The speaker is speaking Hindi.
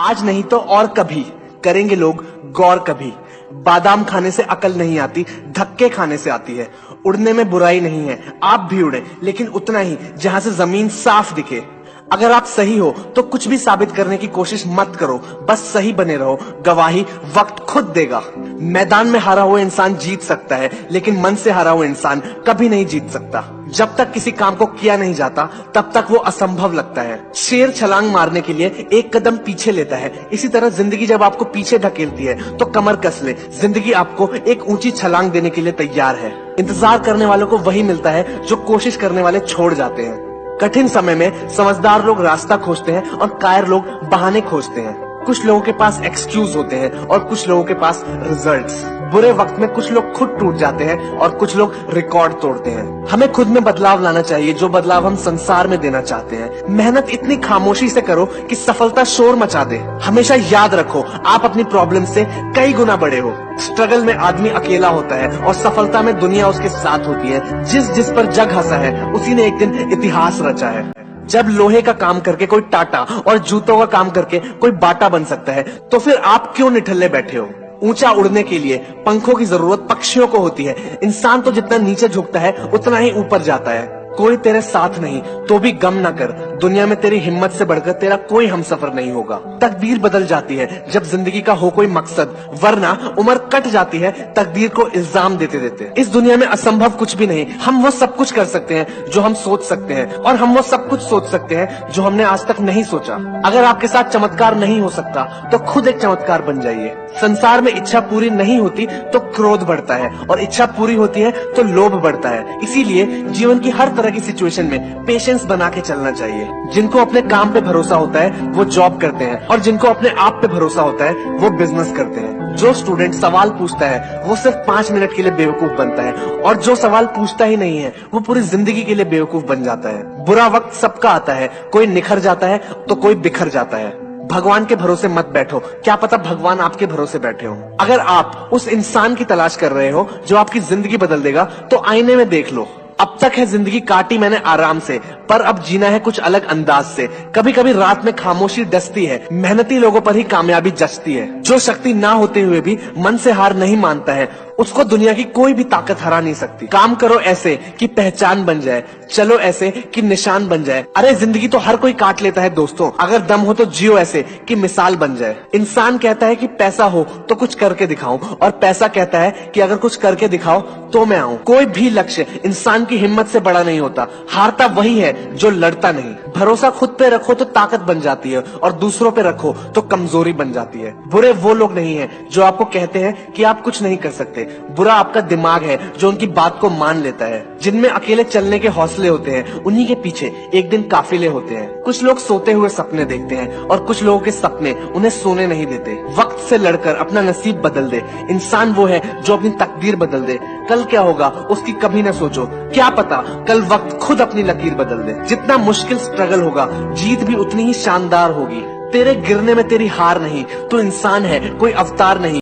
आज नहीं तो और कभी करेंगे लोग गौर कभी। बादाम खाने से अकल नहीं आती, धक्के खाने से आती है। उड़ने में बुराई नहीं है, आप भी उड़े, लेकिन उतना ही जहां से जमीन साफ दिखे। अगर आप सही हो तो कुछ भी साबित करने की कोशिश मत करो, बस सही बने रहो, गवाही वक्त खुद देगा। मैदान में हारा हुआ इंसान जीत सकता है, लेकिन मन से हारा हुआ इंसान कभी नहीं जीत सकता। जब तक किसी काम को किया नहीं जाता तब तक वो असंभव लगता है। शेर छलांग मारने के लिए एक कदम पीछे लेता है, इसी तरह जिंदगी जब आपको पीछे धकेलती है तो कमर कस ले, जिंदगी आपको एक ऊंची छलांग देने के लिए तैयार है। इंतजार करने वालों को वही मिलता है जो कोशिश करने वाले छोड़ जाते हैं। कठिन समय में समझदार लोग रास्ता खोजते हैं और कायर लोग बहाने खोजते हैं। कुछ लोगों के पास एक्सक्यूज होते हैं और कुछ लोगों के पास रिजल्ट्स। बुरे वक्त में कुछ लोग खुद टूट जाते हैं और कुछ लोग रिकॉर्ड तोड़ते हैं। हमें खुद में बदलाव लाना चाहिए, जो बदलाव हम संसार में देना चाहते हैं। मेहनत इतनी खामोशी से करो कि सफलता शोर मचा दे। हमेशा याद रखो, आप अपनी प्रॉब्लम से कई गुना बड़े हो। स्ट्रगल में आदमी अकेला होता है और सफलता में दुनिया उसके साथ होती है। जिस जिस पर जग हंसा है उसी ने एक दिन इतिहास रचा है। जब लोहे का काम करके कोई टाटा और जूतों का काम करके कोई बाटा बन सकता है, तो फिर आप क्यों निठल्ले बैठे हो? ऊंचा उड़ने के लिए पंखों की जरूरत पक्षियों को होती है। इंसान तो जितना नीचे झुकता है उतना ही ऊपर जाता है। कोई तेरे साथ नहीं तो भी गम न कर, दुनिया में तेरी हिम्मत से बढ़कर तेरा कोई हमसफर नहीं होगा। तकदीर बदल जाती है जब जिंदगी का हो कोई मकसद, वरना उम्र कट जाती है तकदीर को इल्जाम देते देते। इस दुनिया में असंभव कुछ भी नहीं। हम वो सब कुछ कर सकते हैं जो हम सोच सकते हैं, और हम वो सब कुछ सोच सकते हैं जो हमने आज तक नहीं सोचा। अगर आपके साथ चमत्कार नहीं हो सकता तो खुद एक चमत्कार बन जाइए। संसार में इच्छा पूरी नहीं होती तो क्रोध बढ़ता है, और इच्छा पूरी होती है तो लोभ बढ़ता है। इसीलिए जीवन की हर तरह की सिचुएशन में पेशेंस बना के चलना चाहिए। जिनको अपने काम पे भरोसा होता है वो जॉब करते हैं, और जिनको अपने आप पे भरोसा होता है वो बिजनेस करते हैं। जो स्टूडेंट सवाल पूछता है वो सिर्फ 5 मिनट के लिए बेवकूफ बनता है, और जो सवाल पूछता ही नहीं है वो पूरी जिंदगी के लिए बेवकूफ बन जाता है। बुरा वक्त सबका आता है, कोई निखर जाता है तो कोई बिखर जाता है। भगवान के भरोसे मत बैठो, क्या पता भगवान आपके भरोसे बैठे हो। अगर आप उस इंसान की तलाश कर रहे हो जो आपकी जिंदगी बदल देगा, तो आईने में देख लो। अब तक है जिंदगी काटी मैंने आराम से, पर अब जीना है कुछ अलग अंदाज से। कभी कभी रात में खामोशी डसती है, मेहनती लोगों पर ही कामयाबी जचती है। जो शक्ति ना होते हुए भी मन से हार नहीं मानता है, उसको दुनिया की कोई भी ताकत हरा नहीं सकती। काम करो ऐसे कि पहचान बन जाए, चलो ऐसे कि निशान बन जाए। अरे जिंदगी तो हर कोई काट लेता है दोस्तों, अगर दम हो तो जियो ऐसे कि मिसाल बन जाए। इंसान कहता है कि पैसा हो तो कुछ करके दिखाऊं, और पैसा कहता है कि अगर कुछ करके दिखाओ तो मैं आऊं। कोई भी लक्ष्य इंसान की हिम्मत से बड़ा नहीं होता, हारता वही है जो लड़ता नहीं। भरोसा खुद पे रखो तो ताकत बन जाती है, और दूसरों पे रखो तो कमजोरी बन जाती है। बुरे वो लोग नहीं है जो आपको कहते हैं कि आप कुछ नहीं कर सकते, बुरा आपका दिमाग है जो उनकी बात को मान लेता है। जिनमें अकेले चलने के हौसले होते हैं, उन्हीं के पीछे एक दिन काफिले होते हैं। कुछ लोग सोते हुए सपने देखते हैं, और कुछ लोगों के सपने उन्हें सोने नहीं देते। वक्त से लड़कर अपना नसीब बदल दे। इंसान वो है जो अपनी तकदीर बदल दे। कल क्या होगा उसकी कभी न सोचो, क्या पता कल वक्त खुद अपनी लकीर बदल दे। जितना मुश्किल स्ट्रगल होगा, जीत भी उतनी ही शानदार होगी। तेरे गिरने में तेरी हार नहीं, तू इंसान है, कोई अवतार नहीं।